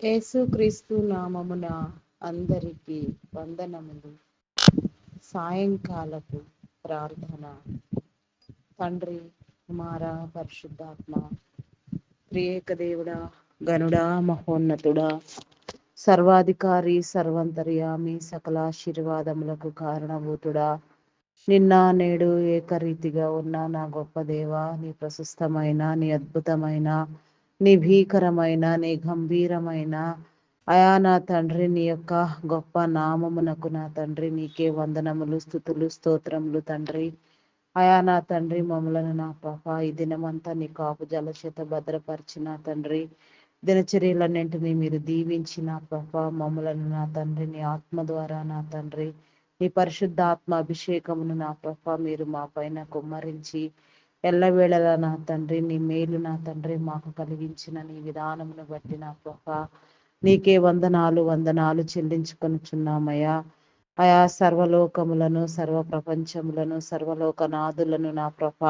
యేసుక్రీస్తు నామమున అందరికీ వందనములు. సాయంకాలపు ప్రార్థన. తండ్రి, కుమార, పరిశుద్ధాత్మ, త్రియేక దేవుడా, గనుడా, మహోన్నతుడా, సర్వాధికారి, సర్వంతర్యామి, సకల ఆశీర్వాదములకు కారణభూతుడా, నిన్న నేడు ఏకరీతిగా ఉన్న నా గొప్ప దేవ, నీ ప్రశస్తమైన, నీ అద్భుతమైన, నీ భీకరమైన, నీ గంభీరమైన అయా నా తండ్రి, నీ యొక్క గొప్ప నామమునకు నా తండ్రి నీకే వందనములు, స్తుతులు, స్తోత్రములు తండ్రి. అయా నా తండ్రి, మమ్మలను నా పాప ఈ దినమంతా నీ కాపు జల చేత భద్రపరిచిన తండ్రి, దినచర్యలన్నింటినీ మీరు దీవించిన పాప మమ్మలను నా తండ్రి నీ ఆత్మ ద్వారా నా తండ్రి నీ పరిశుద్ధ ఆత్మ అభిషేకమును నా పాప మీరు మా పైన కుమ్మరించి ఎల్లవేళలా నా తండ్రి నీ మేలు నా తండ్రి మాకు కలిగించిన నీ విధానమును బట్టి నా పాప నీకే వందనాలు వందనాలు చెల్లించుకొనుచున్నామయ్యా. ఆయా సర్వలోకములను, సర్వ ప్రపంచములను, సర్వలోకనాథులను నా ప్రభ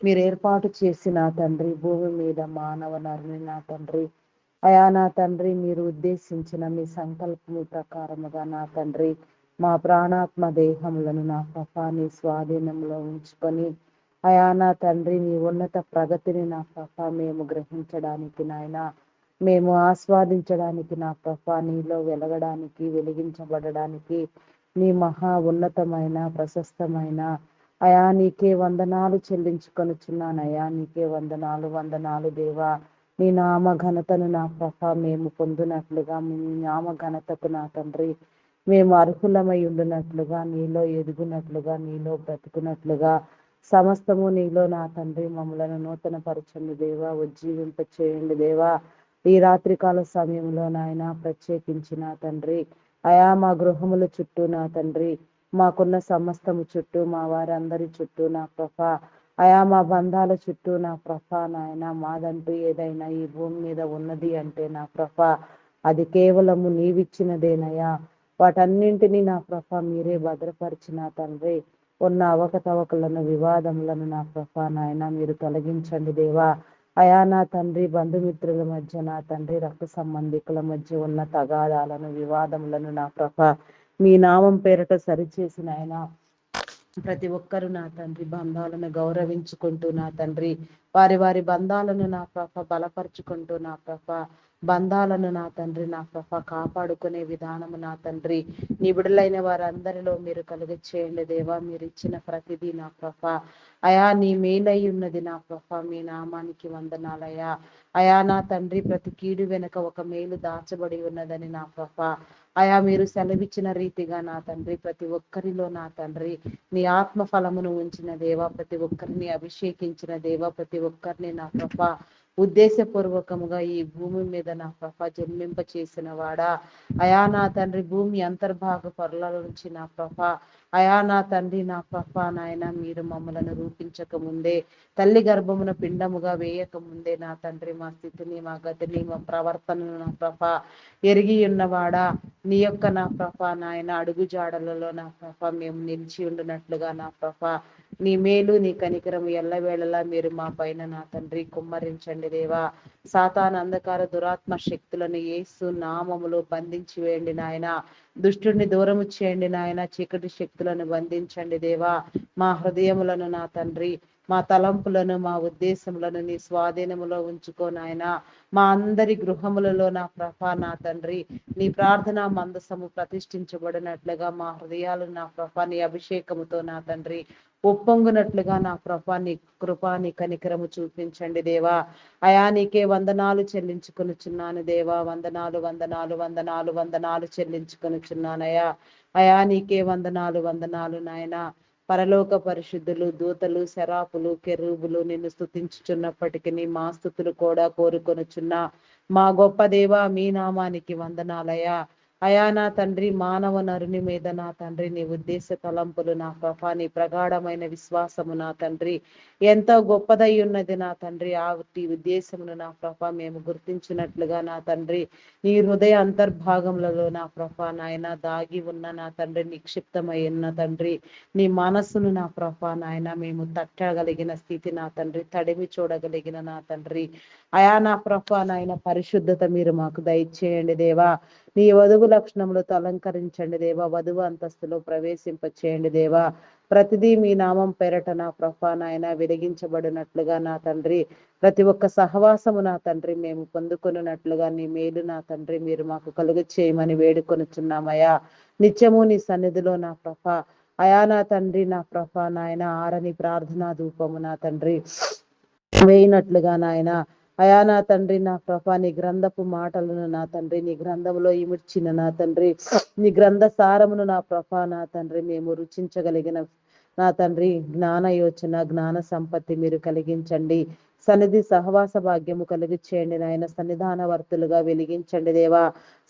మీరు ఏర్పాటు చేసిన తండ్రి భూమి మీద మానవ నరుని నా తండ్రి అయా నా తండ్రి మీరు ఉద్దేశించిన మీ సంకల్పము ప్రకారముగా నా తండ్రి మా ప్రాణాత్మ దేహములను నా ప్రభ నీ స్వాధీనంలో ఉంచుకొని అయా నా తండ్రి నీ ఉన్నత ప్రగతిని నా ప్రభ మేము గ్రహించడానికి నాయన మేము ఆస్వాదించడానికి నా ప్రభ నీలో వెలగడానికి వెలిగించబడడానికి నీ మహా ఉన్నతమైన ప్రశస్తమైన అయా నీకే వందనాలు చెల్లించుకొనుచున్నానయ్యా. నీకే వందనాలు వందనాలు దేవా. నీ నామ ఘనతను నా ప్రభ మేము పొందునట్లుగా మీ నామ ఘనతకు నా తండ్రి మేము అర్హులమై ఉండునట్లుగా, నీలో ఎదుగునట్లుగా, నీలో బ్రతుకునట్లుగా సమస్తము నీలో నా తండ్రి మమ్మలను నూతన పరచండి దేవా, ఉజ్జీవింప చేయండి దేవా. ఈ రాత్రికాల సమయంలో నాయన ప్రత్యేకించిన తండ్రి అయా మా గృహముల చుట్టూ నా తండ్రి మాకున్న సమస్తము చుట్టూ మా వారందరి చుట్టూ నా ప్రభ అయా మా బంధాల చుట్టూ నా ప్రభ నాయన మాదంటూ ఏదైనా ఈ భూమి మీద ఉన్నది అంటే నా ప్రభ అది కేవలము నీవిచ్చినదేనయ్యా. వాటన్నింటినీ నా ప్రభ మీరే భద్రపరిచిన తండ్రి ఉన్న అవకతవకలను వివాదములను నా ప్రభ నాయన మీరు తొలగించండి దేవా. అయా నా తండ్రి బంధుమిత్రుల మధ్య నా తండ్రి రక్త సంబంధికుల మధ్య ఉన్న తగాదాలను వివాదములను నా ప్రభ మీ నామం పేరట సరిచేసిన ఆయన ప్రతి ఒక్కరు నా తండ్రి బంధాలను గౌరవించుకుంటూ నా తండ్రి వారి వారి బంధాలను నా ప్రభ బలపరుచుకుంటూ నా ప్రభ బంధాలను నా తండ్రి నా ప్రభ కాపాడుకునే విధానము నా తండ్రి నిబిడులైన వారందరిలో మీరు కలుగ చేయండి దేవా. మీరు ఇచ్చిన ప్రతిదీ నా ప్రభ అయా నీ మేలై ఉన్నది నా ప్రభ మీ నామానికి వందనాలయ్యా. అయా నా తండ్రి ప్రతి కీడు వెనుక ఒక మేలు దాచబడి ఉన్నదని నా ప్రభ అయా మీరు సెలవిచ్చిన రీతిగా నా తండ్రి ప్రతి ఒక్కరిలో నా తండ్రి నీ ఆత్మ ఫలమును ఉంచిన దేవా, ప్రతి ఒక్కరిని అభిషేకించిన దేవా, ప్రతి ఒక్కరిని నా ప్రభ ఉద్దేశపూర్వకముగా ఈ భూమి మీద నా ప్రభ జన్మింప చేసిన వాడా అయా నా తండ్రి భూమి అంతర్భాగ పొరల నుంచి నా ప్రభ అయా నా తండ్రి నా ప్రభ నాయన మీరు మమ్మలను రూపించక ముందే తల్లి గర్భమున పిండముగా వేయక ముందే నా తండ్రి మా స్థితిని మా గతిని మా ప్రవర్తనను నా ప్రభ ఎరిగి ఉన్నవాడా నీ యొక్క నా ప్రభ నాయన అడుగు జాడలలో నా ప్రభ మేము నిలిచి ఉండునట్లుగా నా ప్రభ నీ మేలు నీ కనికరము ఎల్లవేళలా మీరు మా పైన నా తండ్రి కుమ్మరించండి దేవా. సాతాను అంధకార దురాత్మ శక్తులను యేసు నామములో బంధించి వేయండి నాయన. దుష్టుడిని దూరము చేయండి నాయన. చీకటి శక్తులను బంధించండి దేవా. మా హృదయములను నా తండ్రి మా తలంపులను మా ఉద్దేశములను నీ స్వాధీనములో ఉంచుకో నాయన. మా అందరి గృహములలో నా ప్రభ నా తండ్రి నీ ప్రార్థన మందసము ప్రతిష్ఠించబడినట్లుగా మా హృదయాలు నా ప్రభ నీ అభిషేకముతో నా తండ్రి ఒప్పొంగునట్లుగా నా ప్రభ నీ కృపా నీ కనికరము చూపించండి దేవా. అయా నీకే వందనాలు చెల్లించుకొనుచున్నాను దేవా. వందనాలు వందనాలు వందనాలు వందనాలు చెల్లించుకొనుచున్నానయ్యా. అయా నీకే వందనాలు వందనాలు నాయన. పరలోక పరిశుద్ధులు దూతలు శరాపులు కెరూబులు నిన్ను స్తుతించుచున్నప్పటికీ మా స్తుతులు కూడా కోరుకొనుచున్నా మా గొప్ప దేవా మీ నామానికి వందనాలయ్యా. అయా నా తండ్రి, మానవ నరుని మీద నా తండ్రి నీ ఉద్దేశ తలంపులు నా ప్రభా, నీ ప్రగాఢమైన విశ్వాసము నా తండ్రి ఎంతో గొప్పదై ఉన్నది నా తండ్రి. ఆ ఉద్దేశమును నా ప్రభా మేము గుర్తించినట్లుగా నా తండ్రి, నీ హృదయ అంతర్భాగములలో నా ప్రభా నాయన దాగి ఉన్న నా తండ్రి, నిక్షిప్తమై ఉన్న తండ్రి నీ మనస్సును నా ప్రభా నాయన మేము తట్టగలిగిన స్థితి నా తండ్రి, తడిమి చూడగలిగిన నా తండ్రి, అయా నా ప్రభా నాయన పరిశుద్ధత మీరు మాకు దయచేయండి దేవా. నీ వధువు లక్షణములతో అలంకరించండి దేవా. వధువు అంతస్తులో ప్రవేశింప చేయండి దేవా. ప్రతిదీ మీ నామం పేరట నా ప్రభా నాయన వెలిగించబడినట్లుగా నా తండ్రి, ప్రతి ఒక్క సహవాసము నా తండ్రి మేము పొందుకున్నట్లుగా నీ మేలు నా తండ్రి మీరు మాకు కలుగు చేయమని వేడుకొనుచున్నామయ్యా. నిత్యము నీ సన్నిధిలో నా ప్రభా అయా నా తండ్రి, నా ప్రభా నాయన ఆరని ప్రార్థనా ధూపము నా తండ్రి వేయినట్లుగా నాయన, అయా నా తండ్రి, నా ప్రభా నీ గ్రంథపు మాటలను నా తండ్రి నీ గ్రంథములో ఇమిడ్చిన నా తండ్రి, నీ గ్రంథ సారమును నా ప్రభా నా తండ్రి మేము రుచించగలిగిన నా తండ్రి జ్ఞాన యోచన, జ్ఞాన సంపత్తి మీరు కలిగించండి. సన్నిధి సహవాస భాగ్యము కలిగి చేయండి నాయన. సన్నిధాన వర్తులుగా వెలిగించండి దేవా.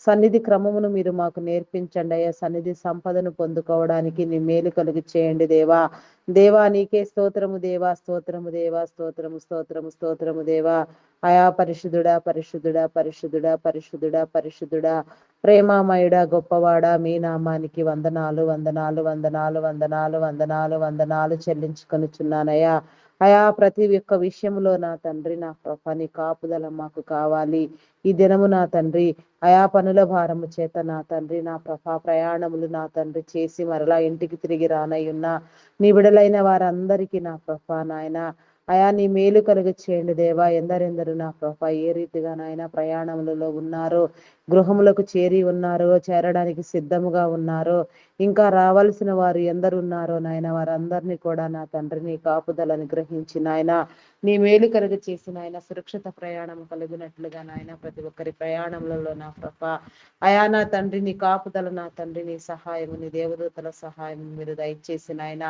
సన్నిధి క్రమమును మీరు మాకు నేర్పించండి అయ్యా. సన్నిధి సంపదను పొందుకోవడానికి నీ మేలు కలిగి చేయండి దేవా. దేవా నీకే స్తోత్రము దేవా, స్తోత్రము దేవా, స్తోత్రము స్తోత్రము స్తోత్రము దేవా. అయా పరిశుద్ధుడా, పరిశుద్ధుడా, పరిశుద్ధుడా, పరిశుద్ధుడా, పరిశుద్ధుడా, ప్రేమామయుడా, గొప్పవాడా, మీ నామానికి వందనాలు, వందనాలు, వందనాలు, వందనాలు, వందనాలు, వందనాలు చెల్లించుకొనుచున్నానయ్యా. అయా ప్రతి ఒక్క విషయంలో నా తండ్రి, నా ప్రభా నీ కాపుదల మాకు కావాలి. ఈ దినము నా తండ్రి అయా పనుల భారము చేత నా తండ్రి, నా ప్రభా ప్రయాణములు నా తండ్రి చేసి మరలా ఇంటికి తిరిగి రానయ్యున్న నీ విడలైన వారందరికీ నా ప్రభా నాయన అయా నీ మేలు కలుగు చేయండి దేవా. ఎందరెందరు నా ప్రభా ఏ రీతిగా నాయన ప్రయాణములలో ఉన్నారో, గృహములకు చేరి ఉన్నారో, చేరడానికి సిద్ధముగా ఉన్నారో, ఇంకా రావాల్సిన వారు ఎందరు ఉన్నారో నాయన వారందరినీ కూడా నా తండ్రి నీ కాపుదలను గ్రహించి నాయన నీ మేలు కలుగు చేసిన ఆయన సురక్షిత ప్రయాణం కలిగినట్లుగా నాయన ప్రతి ఒక్కరి ప్రయాణములలో నా ప్రభా అయా నా తండ్రి నీ కాపుదల నా తండ్రి నీ సహాయము, నీ దేవదూతల సహాయం మీరు దయచేసిన ఆయన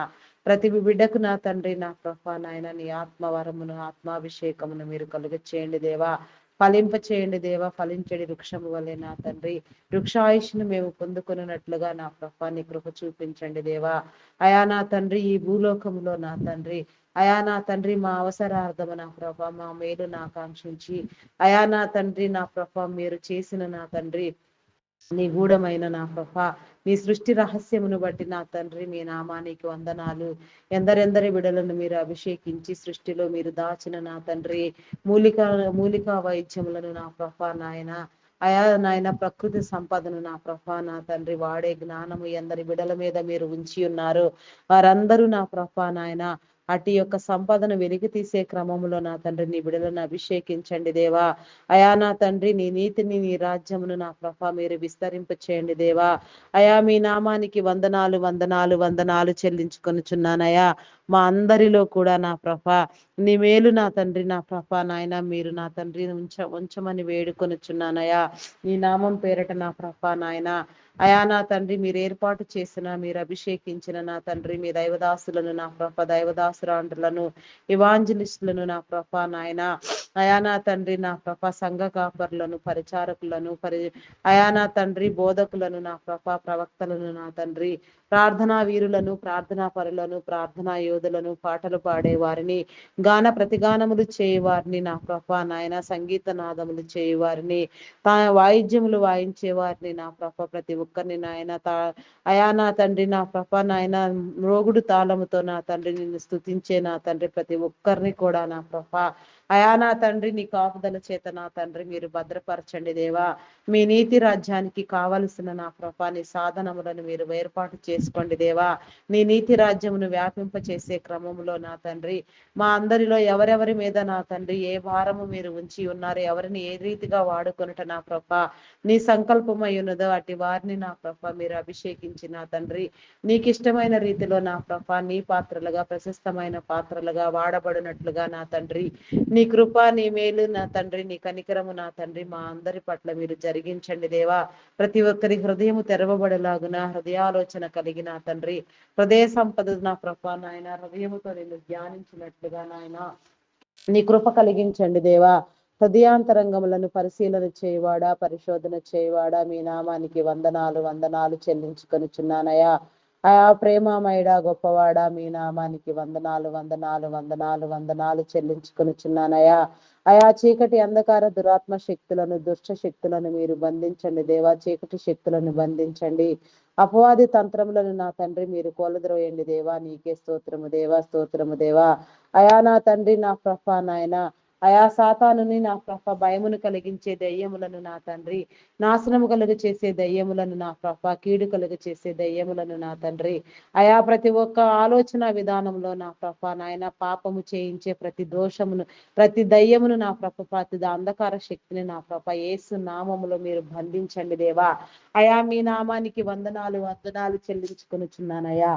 ప్రతి బిడ్డకు నా తండ్రి, నా ప్రభా నాయన నీ ఆత్మవరమును, ఆత్మాభిషేకమును మీరు కలుగ చేయండి దేవా. ఫలింప చేయండి దేవా. ఫలించడి వృక్షము వలె నా తండ్రి వృక్షాయుష్ను మేము పొందుకున్నట్లుగా నా ప్రభా నీ కృప చూపించండి దేవా. అయా నా తండ్రి ఈ భూలోకములో నా తండ్రి అయా నా తండ్రి మా అవసరార్థము నా ప్రభా మా మేలును ఆకాంక్షించి అయా నా తండ్రి, నా ప్రభా మీరు చేసిన నా తండ్రి నిగూఢమైన నా ప్రభా మీ సృష్టి రహస్యమును బట్టి నా తండ్రి మీ నామానికి వందనాలు. ఎందరెందరి బిడలను మీరు అభిషేకించి సృష్టిలో మీరు దాచిన నా తండ్రి మూలికా వైద్యములను నా ప్రభా నాయన అయా నాయన ప్రకృతి సంపదను నా ప్రభా నా తండ్రి వాడే జ్ఞానము ఎందరి బిడల మీద మీరు ఉంచి ఉన్నారు. వారందరూ నా ప్రభా నాయన అటు యొక్క సంపదను వెలికి తీసే క్రమంలో నా తండ్రి నీ బిడలను అభిషేకించండి దేవా. అయా నా తండ్రి నీ నీతిని, నీ రాజ్యమును నా ప్రభా మీరు విస్తరింప చేయండి దేవా. అయా మీ నామానికి వందనాలు, వందనాలు, వందనాలు చెల్లించుకొనుచున్నానయా. మా అందరిలో కూడా నా ప్రభా నీ మేలు నా తండ్రి, నా ప్రభా నాయన మీరు నా తండ్రి ఉంచమని వేడుకొనుచున్నానయా. నీ నామం పేరట నా ప్రభా నాయన అయా నా తండ్రి మీరు ఏర్పాటు చేసిన, మీరు అభిషేకించిన నా తండ్రి మీ దైవదాసులను నా ప్రభ దైవదాసురాండ్రులను, ఇవాంజలిస్టులను నా ప్రభా నాయన అయా నా తండ్రి నా ప్రభ సంఘ కాపరులను, పరిచారకులను అయా నా తండ్రి బోధకులను నా ప్రభ ప్రవక్తలను నా తండ్రి ప్రార్థనా వీరులను, ప్రార్థనా పరులను, ప్రార్థనా యోధులను, పాటలు పాడే వారిని, గాన ప్రతిగానములు చేయవారిని నా ప్రభా నాయన సంగీత నాదములు చేయవారిని, వాయిద్యములు వాయించే వారిని నా ప్రభ ప్రతి ఒక్కరిని నాయన అయా నా తండ్రి నా ప్రభ నాయన మ్రోగుడు తాళముతో నా తండ్రి నిన్ను స్తుతించే నా తండ్రి ప్రతి ఒక్కరిని కూడా నా ప్రభ అయా నా తండ్రి నీ కాపుదల చేత నా తండ్రి మీరు భద్రపరచండి దేవా. మీ నీతి రాజ్యానికి కావలసిన నా ప్రభా నీ సాధనములను మీరు ఏర్పాటు చేసుకోండి దేవా. నీ నీతి రాజ్యమును వ్యాపింప చేసే క్రమంలో నా తండ్రి మా అందరిలో ఎవరెవరి మీద నా తండ్రి ఏ భారము మీరు ఉంచి ఉన్నారు, ఎవరిని ఏ రీతిగా వాడుకొనుట నా ప్రభా నీ సంకల్పమై ఉన్నదో అటు వారిని నా ప్రభా మీరు అభిషేకించి నా తండ్రి నీకు ఇష్టమైన రీతిలో నా ప్రభా నీ పాత్రలుగా ప్రశస్తమైన పాత్రలుగా వాడబడినట్లుగా నా తండ్రి నీ కృప, నీ మేలు నా తండ్రి నీ కనికరము నా తండ్రి మా అందరి పట్ల మీరు జరిగించండి దేవా. ప్రతి ఒక్కరి హృదయము తెరవబడలాగున హృదయాలోచన కలిగిన తండ్రి హృదయ సంపద నా ప్రభా నాయన హృదయముతో నేను ధ్యానించినట్లుగా నాయన నీ కృప కలిగించండి దేవా. హృదయాంతరంగములను పరిశీలన చేయవాడా, పరిశోధన చేయవాడా, మీ నామానికి వందనాలు వందనాలు చెల్లించుకొనుచున్నానయ్యా. అయా ప్రేమమయుడా గొప్పవాడా, మీ నామానికి వందనాలు వందనాలు వందనాలు వందనాలు చెల్లించుకొనుచున్నానయ్యా. అయా చీకటి అంధకార దురాత్మ శక్తులను, దుష్ట శక్తులను మీరు బంధించండి దేవా. చీకటి శక్తులను బంధించండి. అపవాది తంత్రములను నా తండ్రి మీరు కోలద్రోయండి దేవా. నీకే స్తోత్రము దేవా, స్తోత్రము దేవా. అయా నా తండ్రి, నా ప్రభా నాయన, అయా సాతానుని నా ప్రభ భయమును కలిగించే దయ్యములను నా తండ్రి, నాశనము కలుగ చేసే దయ్యములను నా ప్రభ, కీడు కలుగ చేసే దయ్యములను నా తండ్రి, అయా ప్రతి ఒక్క ఆలోచన విధానంలో నా ప్రభ నాయన పాపము చేయించే ప్రతి దోషమును, ప్రతి దయ్యమును నా ప్రభ, ప్రతి అంధకార శక్తిని నా ప్రభ యేసు నామములో మీరు బంధించండి దేవా. అయా మీ నామానికి వందనాలు వందనాలు చెల్లించుకొనుచున్నానయ్యా.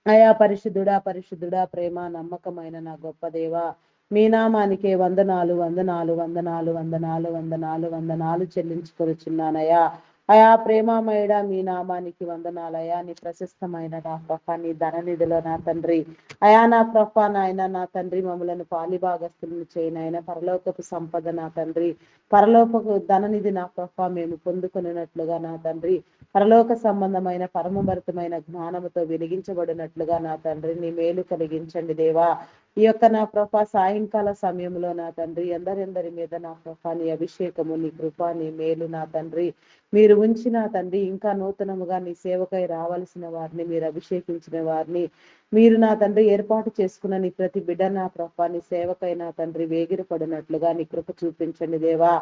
అయా పరిశుద్ధుడా పరిశుద్ధుడా, ప్రేమ నమ్మకమైన నా గొప్ప దేవా, మీ నామానికే వందనాలు వందనాలు వందనాలు వందనాలు వందనాలు వందనాలు చెల్లించుకొనుచున్నానయ్యా. అయా ప్రేమమయుడా, మీ నామానికి వందనాలయ్యా. నీ ప్రశస్తమైన నా ప్రభ, నీ ధననిధిలో నా తండ్రి, అయా నా ప్రభ నాయన, నా తండ్రి మమ్మలను పాలిభాగస్తులను చేయనైన పరలోకపు సంపద నా తండ్రి, పరలోకపు ధననిధి నా ప్రభ మేము పొందుకున్నట్లుగా నా తండ్రి, పరలోక సంబంధమైన పరమభరితమైన జ్ఞానముతో వెలిగించబడినట్లుగా నా తండ్రి నీ మేలు కలిగించండి దేవా. ఈ యొక్క నా ప్రభ సాయంకాల సమయంలో నా తండ్రి ఎందరెందరి మీద నా ప్రభ నీ అభిషేకము, నీ కృప, నీ మేలు నా తండ్రి మీరు ఉంచిన తండ్రి, ఇంకా నూతనముగా నీ సేవకై రావాల్సిన వారిని మీరు అభిషేకించిన వారిని మీరు నా తండ్రి ఏర్పాటు చేసుకున్న నీ ప్రతి బిడ్డ నా ప్రభ నీ సేవకై నా తండ్రి వేగిరపడినట్లుగా నీ కృప చూపించండి దేవా.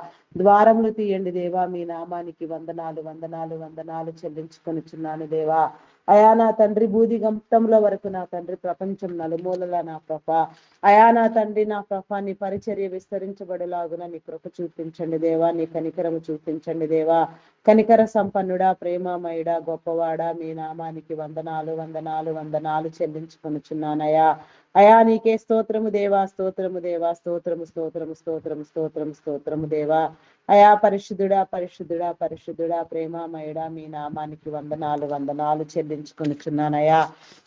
ద్వారములు తీయండి దేవా. మీ నామానికి వందనాలు వందనాలు వందనాలు చెల్లించుకొనుచున్నాను దేవా. అయా నా తండ్రి బూది గంతంలో వరకు నా తండ్రి ప్రపంచం నలుమూలల నా ప్రభ, అయా నా తండ్రి నా ప్రభ నీ పరిచర్య విస్తరించబడేలాగున నీ కృప చూపించండి దేవా. నీ కనికరము చూపించండి దేవా. కనికర సంపన్నుడా, ప్రేమమయుడా, గొప్పవాడా, మీ నామానికి వందనాలు వందనాలు వందనాలు చెల్లించుకొనుచున్నానయా. అయా నీకే స్తోత్రము దేవా, స్తోత్రము దేవా, స్తోత్రము స్తోత్రము స్తోత్రము స్తోత్రము స్తోత్రము దేవా. అయా పరిశుద్ధుడా పరిశుద్ధుడా పరిశుద్ధుడా, ప్రేమమయుడా, మీ నామానికి వందనాలు వందనాలు చెల్లించుకొనుచున్నానయా.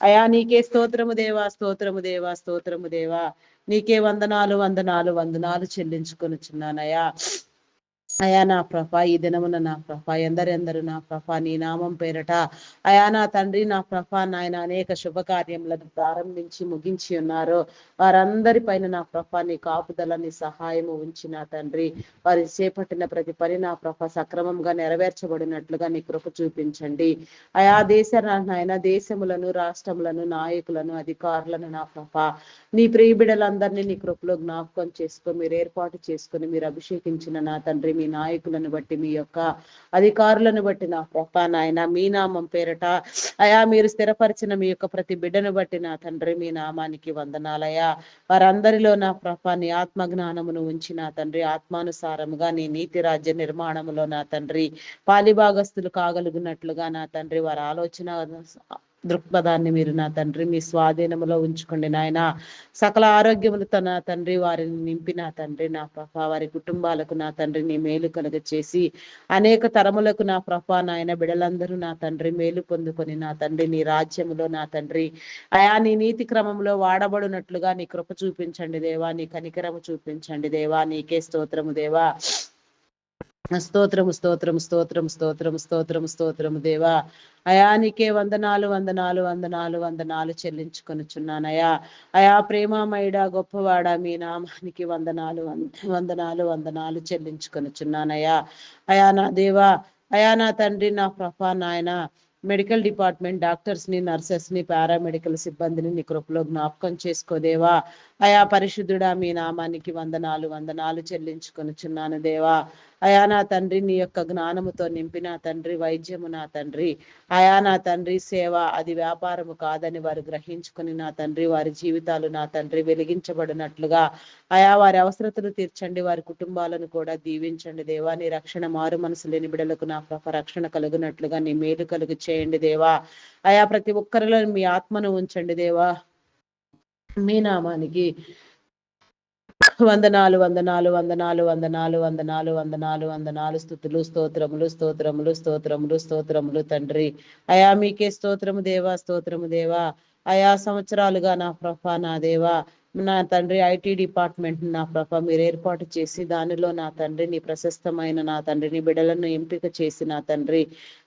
అయా నీకే స్తోత్రము దేవా, స్తోత్రము దేవా, స్తోత్రము దేవా. నీకే వందనాలు వందనాలు వందనాలు చెల్లించుకొనుచున్నానయా. అయా నా ప్రభ ఈ దినమున నా ప్రభ ఎందరెందరు నా ప్రభ నీ నామం పేరట అయా నా తండ్రి నా ప్రభ నాయన అనేక శుభకార్యములను ప్రారంభించి ముగించి ఉన్నారు. వారందరి పైన నా ప్రభ నీ కాపుదల, నీ సహాయము ఉంచి నా తండ్రి వారి చేపట్టిన ప్రతి పని నా ప్రభ సక్రమంగా నెరవేర్చబడినట్లుగా నీ కృప చూపించండి. అయా నాయన దేశములను, రాష్ట్రములను, నాయకులను, అధికారులను నా ప్రభ నీ ప్రియ బిడ్డలందరినీ నీ కృపలో జ్ఞాపకం చేసుకొని మీరు ఏర్పాటు చేసుకొని మీరు అభిషేకించిన నా తండ్రి మీ నాయకులను బట్టి, మీ యొక్క అధికారులను బట్టి నా ప్రభ నాయన మీ నామం పేరట అయా మీరు స్థిరపరిచిన మీ యొక్క ప్రతి బిడ్డను బట్టి నా తండ్రి మీ నామానికి వందనాలయా. వారందరిలో నా ప్రభ నీ ఆత్మ జ్ఞానమును ఉంచి నా తండ్రి ఆత్మానుసారముగా నీ నీతి రాజ్య నిర్మాణములో నా తండ్రి పాలిభాగస్తులు కాగలిగినట్లుగా నా తండ్రి వారి ఆలోచన దృక్పథాన్ని మీరు నా తండ్రి మీ స్వాధీనములో ఉంచుకోండి నాయన. సకల ఆరోగ్యములతో నా తండ్రి వారిని నింపి నా తండ్రి నా ప్రభ వారి కుటుంబాలకు నా తండ్రి నీ మేలు కలుగ చేసి అనేక తరములకు నా ప్రభ నాయన బిడలందరూ నా తండ్రి మేలు పొందుకొని నా తండ్రి నీ రాజ్యములో నా తండ్రి అయా నీ నీతి క్రమంలో వాడబడినట్లుగా నీ కృప చూపించండి దేవా. నీ కనికరము చూపించండి దేవా. నీకే స్తోత్రము దేవా. స్తోత్రము స్తోత్రము స్తోత్రము స్తోత్రము స్తోత్రము స్తోత్రము దేవా. అయానికే వందనాలు వందనాలు వందనాలు వందనాలు చెల్లించుకొనుచున్నానయా. అయా ప్రేమమయుడా గొప్పవాడా, మీ నామానికి వందనాలు వందనాలు వందనాలు చెల్లించుకొనుచున్నానయా. అయా నా దేవా, అయా నా తండ్రి నా ప్రభా నాయన మెడికల్ డిపార్ట్మెంట్ డాక్టర్స్ ని, నర్సెస్ ని, పారామెడికల్ సిబ్బందిని నీ కృపలో జ్ఞాపకం చేసుకోదేవా. అయా పరిశుద్ధుడా మీ నామానికి వందనాలు వందనాలు చెల్లించుకొనుచున్నాను దేవా. అయా నా తండ్రి నీ యొక్క జ్ఞానముతో నింపిన తండ్రి వైద్యము నా తండ్రి అయా నా తండ్రి సేవ అది వ్యాపారము కాదని వారు గ్రహించుకుని నా తండ్రి వారి జీవితాలు నా తండ్రి వెలిగించబడినట్లుగా అయా వారి అవసరతలు తీర్చండి. వారి కుటుంబాలను కూడా దీవించండి దేవా. నీ రక్షణ మారు మనసు లేని బిడలకు నా ప్రభ రక్షణ కలుగునట్లుగా నీ మేలు కలుగు చేయండి దేవా. అయా ప్రతి ఒక్కరిలో మీ ఆత్మను ఉంచండి దేవా. మీ నామానికి వందనాలు వందనాలు వందనాలు వందనాలు వందనాలు వందనాలు వందనాలు స్తుతులు స్తోత్రములు స్తోత్రములు స్తోత్రములు స్తోత్రములు తండ్రి. అయా మీకే స్తోత్రము దేవా, స్తోత్రము దేవా. అయా సంవత్సరాలుగా నా ప్రభా నా దేవా నా తండ్రి ఐటీ డిపార్ట్మెంట్ నా ప్రభ మీరు ఏర్పాటు చేసి దానిలో నా తండ్రి నీ ప్రశస్తమైన నా తండ్రి నీ బిడ్డలను ఎంపిక చేసి నా తండ్రి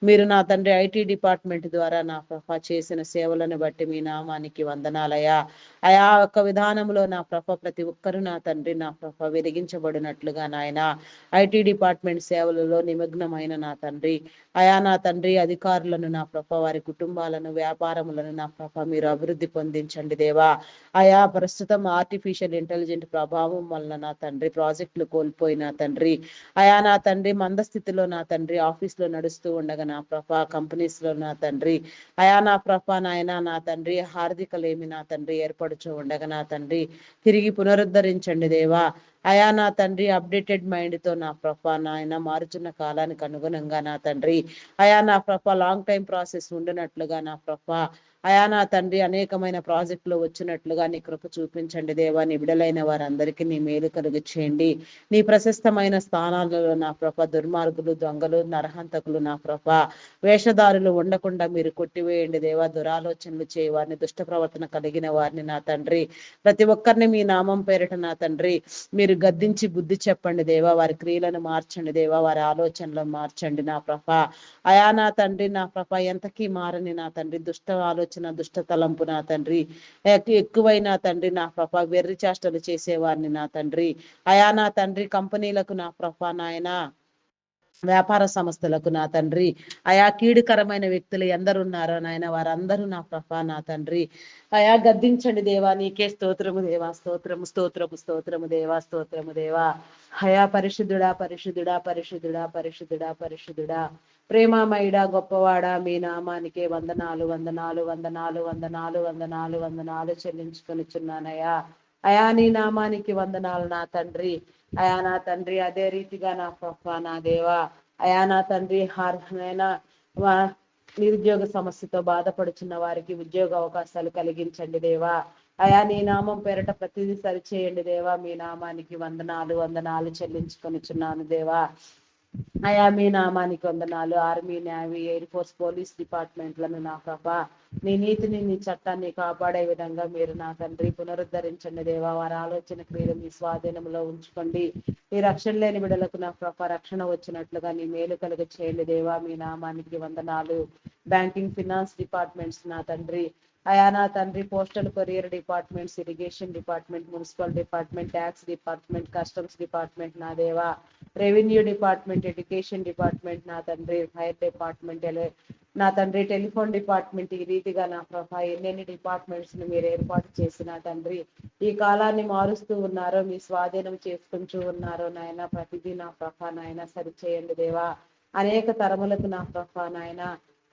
మీరు నా తండ్రి ఐటీ డిపార్ట్మెంట్ ద్వారా నా ప్రభ చేసిన సేవలను బట్టి మీ నామానికి వందనాలయా. అయా ఒక విధానంలో నా ప్రభ ప్రతి ఒక్కరూ నా తండ్రి నా ప్రభ వెలిగించబడినట్లుగా నాయన ఐటీ డిపార్ట్మెంట్ సేవలలో నిమగ్నమైన నా తండ్రి అయా నా తండ్రి అధికారులను నా ప్రభ వారి కుటుంబాలను వ్యాపారములను నా ప్రభ మీరు అభివృద్ధి పొందించండి దేవా. అయా ప్రస్తుతం ఆర్టిఫిషియల్ ఇంటెలిజెంట్ ప్రభావం వలన నా తండ్రి ప్రాజెక్టులు కోల్పోయిన తండ్రి అయా నా తండ్రి మందస్థితిలో నా తండ్రి ఆఫీస్లో నడుస్తూ ఉండగా నా ప్రభ కంపెనీస్లో నా తండ్రి అయా నా ప్రభ నాయన నా తండ్రి హార్దికలేమి నా తండ్రి ఏర్పడుచు ఉండగా నా తండ్రి తిరిగి పునరుద్ధరించండి దేవా. అయా నా తండ్రి అప్డేటెడ్ మైండ్తో నా ప్రభ నాయన మారుచున్న కాలానికి అనుగుణంగా నా తండ్రి అయా నా ప్రభ లాంగ్ టైం ప్రాసెస్ ఉండినట్లుగా నా ప్రభ అయా నా తండ్రి అనేకమైన ప్రాజెక్టులు వచ్చినట్లుగా నీ కృప చూపించండి దేవా. నీ బిడలైన వారందరికీ నీ మేలు కలుగు చేయండి. నీ ప్రశస్తమైన స్థానాలలో నా ప్రభ దుర్మార్గులు దొంగలు నరహంతకులు నా ప్రభ వేషధారులు ఉండకుండా మీరు కొట్టివేయండి దేవా. దురాలోచనలు చేయవారిని దుష్ట ప్రవర్తన కలిగిన వారిని నా తండ్రి ప్రతి ఒక్కరిని మీ నామం పేరిట నా తండ్రి మీరు గద్దించి బుద్ధి చెప్పండి దేవా. వారి క్రియలను మార్చండి దేవా. వారి ఆలోచనలను మార్చండి నా ప్రభ అయా నా తండ్రి నా ప్రభ ఎంతకీ మారని నా తండ్రి దుష్ట ఆలోచన దుష్ట తలంపు నా తండ్రి ఎక్కువైనా తండ్రి నా ప్రభ వెర్రి చేష్టలు చేసేవారిని నా తండ్రి అయా నా తండ్రి కంపెనీలకు నా ప్రభ నాయన వ్యాపార సంస్థలకు నా తండ్రి అయా కీడుకరమైన వ్యక్తులు ఎందరున్నారో నాయన వారందరూ నా ప్రభ నా తండ్రి అయా గద్దించండి దేవా. నీకే స్తోత్రము దేవా. స్తోత్రము స్తోత్రము స్తోత్రము దేవా. స్తోత్రము దేవా. అయా పరిశుద్ధుడా పరిశుద్ధుడా పరిశుద్ధుడా పరిశుద్ధుడా పరిశుద్ధుడా ప్రేమమయుడా గొప్పవాడా మీ నామానికే వందనాలు వందనాలు వందనాలు వందనాలు వందనాలు వందనాలు చెల్లించుకొనిచున్నానయ్యా. అయా నీ నామానికి వందనాలు నా తండ్రి అయా నా తండ్రి అదే రీతిగా నా ప్రభ నా దేవా అయా నా తండ్రి హార్హనైనా నిరుద్యోగ సమస్యతో బాధపడుచున్న వారికి ఉద్యోగ అవకాశాలు కలిగించండి దేవా. అయా నీ నామం పేరట ప్రతిదీ సరిచేయండి దేవా. మీ నామానికి వందనాలు వందనాలు చెల్లించుకొనిచున్నాను దేవా. అయా మీ నామానికి వందనాలు. Army navy air force police డిపార్ట్మెంట్లను నా ప్రభ నీ నీతిని నీ చట్టాన్ని కాపాడే విధంగా మీరు నా తండ్రి పునరుద్ధరించండి దేవా. వారి ఆలోచన క్రియలు మీ స్వాధీనంలో ఉంచుకోండి. ఈ రక్షణ లేని బిడలకు నా ప్రభ రక్షణ వచ్చినట్లుగా నీ మేలు కలుగ చేయండి దేవా. మీ నామానికి వందనాలు. బ్యాంకింగ్ ఫినాన్స్ డిపార్ట్మెంట్స్ నా తండ్రి అయా నా తండ్రి postal courier departments irrigation department municipal department tax department customs department నా దేవా రెవెన్యూ డిపార్ట్మెంట్ ఎడ్యుకేషన్ డిపార్ట్మెంట్ నా తండ్రి ఫైర్ డిపార్ట్మెంట్ నా తండ్రి టెలిఫోన్ డిపార్ట్మెంట్ ఈ రీతిగా నా ప్రభ ఎన్నెన్ని డిపార్ట్మెంట్స్ ను మీరు ఏర్పాటు చేసిన తండ్రి ఈ కాలాన్ని మారుస్తూ ఉన్నారో మీ స్వాధీనం చేసుకుంటూ ఉన్నారో నాయన ప్రతిదీ నా ప్రభ నాయన సరిచేయండి దేవా. అనేక తరములకు నా ప్రభ నాయన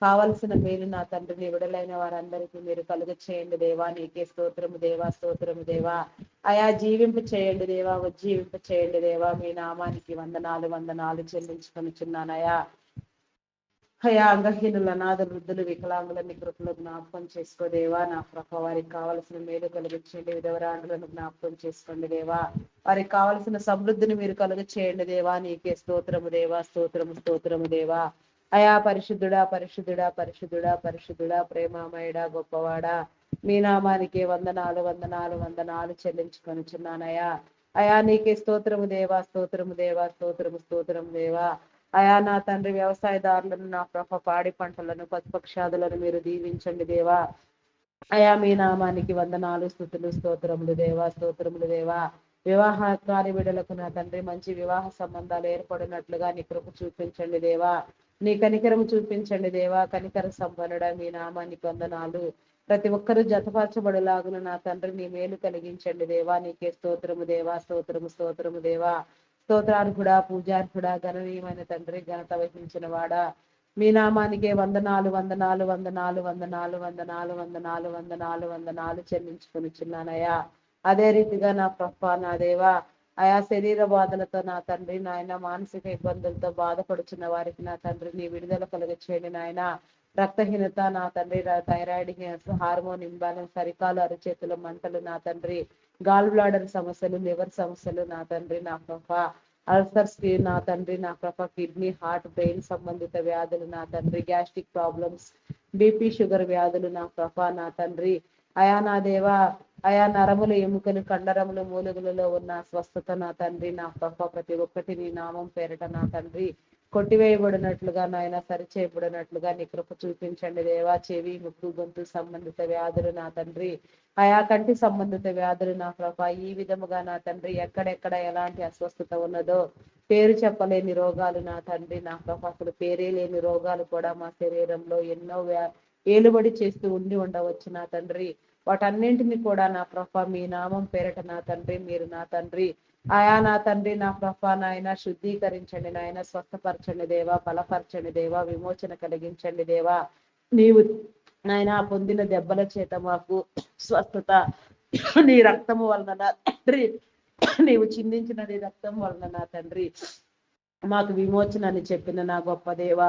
కావలసిన మేలు నా తండ్రిని విడలైన వారందరికీ మీరు కలుగ చేయండి దేవా. నీకే స్తోత్రము దేవా. స్తోత్రము దేవా. అయా జీవింపు చేయండి దేవా. ఉజ్జీవింపు చేయండి దేవా. మీ నామానికి వందనాలు వందనాలు చెల్లించుకొనిచున్నానయా. అయా అంగహీనుల అనాథ వృద్ధులు వికలాంగులని కృపలో జ్ఞాపకం చేసుకోదేవా. నా ప్రభ వారికి కావలసిన మేలు కలిగించండి. విధవరాండ్రులను జ్ఞాపకం చేసుకోండి దేవా. వారికి కావలసిన సమృద్ధిని మీరు కలుగ చేయండి దేవా. నీకే స్తోత్రము దేవా. స్తోత్రము స్తోత్రము దేవా. అయా పరిశుద్ధుడా పరిశుద్ధుడా పరిశుద్ధుడా పరిశుద్ధుడా ప్రేమమయుడా గొప్పవాడా మీ నామానికి వందనాలు వందనాలు వందనాలు చెల్లించుకొనిచున్నానయ్యా. అయా నీకే స్తోత్రము దేవా. స్తోత్రము దేవా. స్తోత్రము స్తోత్రము దేవా. అయా నా తండ్రి వ్యవసాయదారులను నా ప్రభ పాడి పంటలను పశుపక్షాదులను మీరు దీవించండి దేవా. అయా మీ నామానికి వందనాలు స్తుతులు స్తోత్రములు దేవా. స్తోత్రములు దేవా. వివాహ కార్యవిడులకు నా తండ్రి మంచి వివాహ సంబంధాలు ఏర్పడినట్లుగా నీ కృప చూపించండి దేవా. నీ కనికరం చూపించండి దేవా. కనికర సంపన్నుడా మీ నామానికి వందనాలు. ప్రతి ఒక్కరూ జతపరచబడులాగున నా తండ్రి నీ మేలు కలిగించండి దేవా. నీకే స్తోత్రము దేవా. స్తోత్రము స్తోత్రము దేవా. స్తోత్రార్హుడా పూజార్హుడా గణనీయమైన తండ్రి ఘనత వహించిన వాడా మీ నామానికే వందనాలు వందనాలు వందనాలు వందనాలు వందనాలు వందనాలు వందనాలు వందనాలు చెల్లించుకొనిచున్నానయ్యా. అదే రీతిగా నా ప్రభ నా దేవా ఆయా శరీర బాధలతో నా తండ్రి నాయన మానసిక ఇబ్బందులతో బాధపడుచున్న వారికి నా తండ్రి నీ విడుదల కలుగ చేయండి నాయన. రక్తహీనత నా తండ్రి థైరాయిడ్ హార్మోన్ ఇంబ్యాలెన్స్ అరికాలు అరచేతుల మంటలు నా తండ్రి గాల్ బ్లాడర్ సమస్యలు లివర్ సమస్యలు నా తండ్రి నా ప్రభ అల్సర్స్ నా తండ్రి నా ప్రభ కిడ్నీ హార్ట్ బ్రెయిన్ సంబంధిత వ్యాధులు నా తండ్రి గ్యాస్ట్రిక్ ప్రాబ్లమ్స్ బీపీ షుగర్ వ్యాధులు నా ప్రభ నా తండ్రి అయా నా దేవా ఆయా నరములు ఎముకలు కండరములు మూలుగులలో ఉన్న స్వస్థత నా తండ్రి నా ప్రభ ప్రతి ఒక్కటి నీ నామం పేరట నా తండ్రి కొట్టివేయబడినట్లుగా నాయన సరిచేయబడినట్లుగా నీ కృప చూపించండి దేవా. చెవి ముక్కు గొంతు సంబంధిత వ్యాధులు నా తండ్రి, ఆయా కంటి సంబంధిత వ్యాధులు నా ప్రభ ఈ విధముగా నా తండ్రి ఎక్కడెక్కడ ఎలాంటి అస్వస్థత ఉన్నదో పేరు చెప్పలేని రోగాలు నా తండ్రి నా ప్రభ అసలు పేరే లేని రోగాలు కూడా మా శరీరంలో ఎన్నో ఏలుబడి చేస్తూ ఉండవచ్చు నా తండ్రి. వాటన్నింటినీ కూడా నా ప్రభ మీ నామం పేరట నా తండ్రి మీరు నా తండ్రి ఆయా నా తండ్రి నా ప్రభ నాయన శుద్ధీకరించండి నాయన, స్వస్థపరచండి దేవా, బలపరచండి దేవా, విమోచన కలిగించండి దేవా. నీవు నాయన పొందిన దెబ్బల చేత మాకు స్వస్థత నీ రక్తము వలన నా తండ్రి, నీవు చిందించిన నీ రక్తం వలన నా తండ్రి మాకు విమోచన అని చెప్పిన నా గొప్ప దేవ.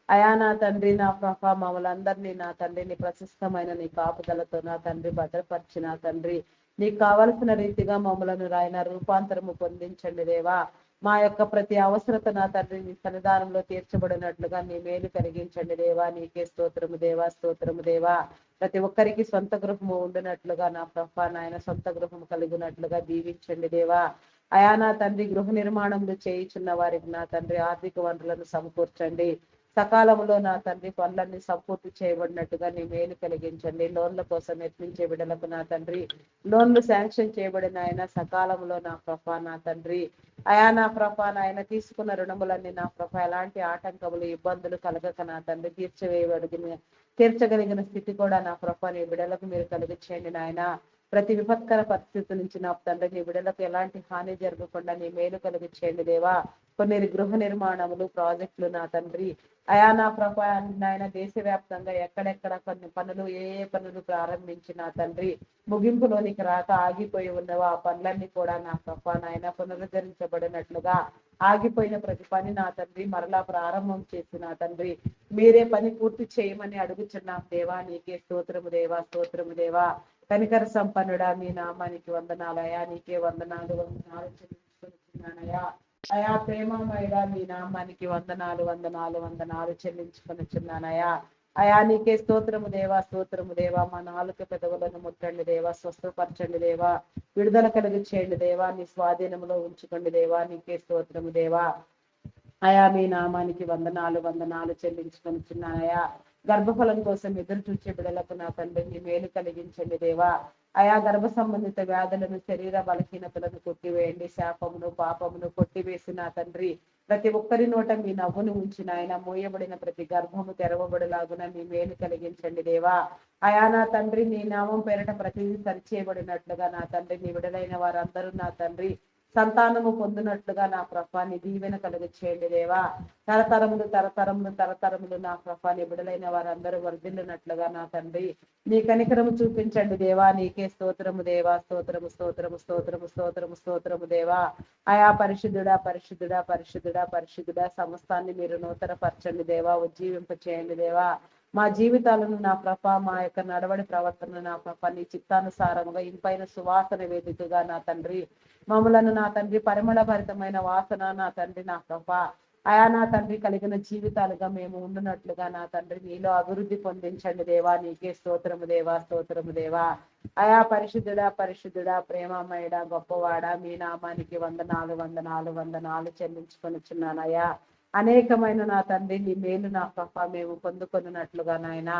అయా నా తండ్రి నా ప్రభ మమ్మల్ని అందరినీ నా తండ్రిని ప్రశస్తమైన నీ కాపుదలతో నా తండ్రి భద్రపరిచి నా తండ్రి నీకు కావలసిన రీతిగా మమ్మలను రాయన రూపాంతరము పొందించండి దేవా. మా యొక్క ప్రతి అవసరత నా తండ్రి నీ సన్నిధానంలో తీర్చబడినట్లుగా నీ మేలు కలిగించండి దేవా. నీకే స్తోత్రము దేవా, స్తోత్రము దేవా. ప్రతి ఒక్కరికి సొంత గృహము ఉండినట్లుగా నా ప్రభ నాయన సొంత గృహము కలిగినట్లుగా దీవించండి దేవా. అయా నా తండ్రి గృహ నిర్మాణంలో చేయించున్న వారికి నా తండ్రి ఆర్థిక వనరులను సమకూర్చండి. సకాలంలో నా తండ్రి పనులన్నీ సంపూర్తి చేయబడినట్టుగా నీ మేలు కలిగించండి. లోన్ల కోసం యత్నించే బిడ్డలకు నా తండ్రి లోన్లు శాంక్షన్ చేయబడిన ఆయన సకాలంలో నా ప్రభ నా తండ్రి అయా నా ప్రభ నాయన తీసుకున్న రుణములన్నీ నా ప్రభ ఎలాంటి ఆటంకములు ఇబ్బందులు కలగక నా తండ్రి తీర్చగలిగిన స్థితి కూడా నా ప్రభ నీ బిడ్డలకు మీరు కలిగించండి నాయన. ప్రతి విపత్కర పరిస్థితి నుంచి నా తండ్రి నీ బిడ్డలకు ఎలాంటి హాని జరగకుండా నీ మేలు కలిగించండి దేవా. కొన్ని గృహ నిర్మాణములు ప్రాజెక్టులు నా తండ్రి అయా నా ప్రభ నాయన దేశవ్యాప్తంగా ఎక్కడెక్కడ కొన్ని పనులు ఏ పనులు ప్రారంభించి నా తండ్రి ముగింపులోనికి రాక ఆగిపోయి ఉన్నవో ఆ పనులన్నీ కూడా నా ప్రభ నాయన పునరుద్ధరించబడినట్లుగా ఆగిపోయిన ప్రతి పని నా తండ్రి మరలా ప్రారంభం చేసి నా తండ్రి మీరే పని పూర్తి చేయమని అడుగుచున్నాం దేవా. నీకే స్తోత్రము దేవా, స్తోత్రము దేవా. కనికర సంపన్నుడా మీ నామానికి వందనాలయా, నీకే వందనాలు చెల్లించుకుంటున్నానయా. అయా ప్రేమమయుడా మీ నామానికి వందనాలు చెల్లించుకొనిచున్నానయా. అయా నీకే స్తోత్రము దేవా, స్తోత్రము దేవా. మా నాలుక పెదవులను ముట్టండి దేవా, స్వస్థపరచండి దేవా, విడుదల కలిగి చేయండి దేవా, నీ స్వాధీనంలో ఉంచుకోండి దేవా. నీకే స్తోత్రము దేవా. అయా మీ నామానికి వందనాలు చెల్లించుకొనిచున్నానయా. గర్భఫలం కోసం ఎదురు చూచే బిడలకు నా తండ్రిని మేలు కలిగించండి దేవా. ఆయా గర్భ సంబంధిత వ్యాధులను శరీర బలహీనతలను కొట్టివేయండి. శాపమును పాపమును కొట్టివేసి నా తండ్రి ప్రతి ఒక్కరి నోట మీ నవ్వును ఉంచిన ఆయన మోయబడిన ప్రతి గర్భము తెరవబడిలాగున మీ మేలు కలిగించండి దేవా. అయా నా తండ్రి నీ నామం పేరట ప్రతిదీ సరిచేయబడినట్లుగా నా తండ్రి నీ విడలైన వారందరూ నా తండ్రి సంతానము పొందినట్లుగా నా ప్రభాని దీవెన కలుగు చేయండి దేవా. తరతరములు నా ప్రభాని విడుదలైన వారందరూ వర్ధిల్లునట్లుగా నా తండ్రి నీ కనికరము చూపించండి దేవా. నీకే స్తోత్రము దేవా, స్తోత్రము స్తోత్రము స్తోత్రము స్తోత్రము స్తోత్రము దేవా. ఆయా పరిశుద్ధుడా పరిశుద్ధుడా పరిశుద్ధుడా పరిశుద్ధుడా సమస్తాన్ని మీరు నూతన పరచండి దేవా, ఉజ్జీవింప చేయండి దేవా. మా జీవితాలను నా ప్రభ మా యొక్క నడవడి ప్రవర్తన నా ప్రభ నీ చిత్తానుసారంగా ఇంపైన సువాసన వేదికగా నా తండ్రి మమ్మలను నా తండ్రి పరిమళ భరితమైన వాసన నా తండ్రి నా ప్రభ అయా నా తండ్రి కలిగిన జీవితాలుగా మేము ఉండునట్లుగా నా తండ్రి నీలో అభివృద్ధి పొందించండి దేవా. నీకే స్తోత్రము దేవా, స్తోత్రము దేవా. అయా పరిశుద్ధుడా పరిశుద్ధుడా ప్రేమమయుడా గొప్పవాడా మీ నామానికి వందనాలు చెల్లించుకొనిచున్నానయ్యా. అనేకమైన నా తండ్రి నీ మేలు నా ప్రభ మేము పొందుకొనున్నట్లుగా నాయన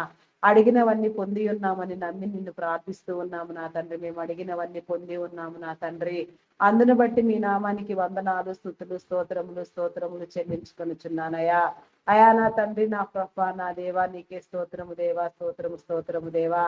అడిగినవన్నీ పొంది ఉన్నామని నమ్మి నిన్ను ప్రార్థిస్తూ ఉన్నాము నా తండ్రి. మేము అడిగినవన్నీ పొంది ఉన్నాము నా తండ్రి. అందును బట్టి మీ నామానికి వందనాలు స్తుతులు స్తోత్రములు చెల్లించుకొనిచున్నానయ్యా. అయా నా తండ్రి నా ప్రభ నా దేవా నీకే స్తోత్రము దేవా, స్తోత్రము దేవా.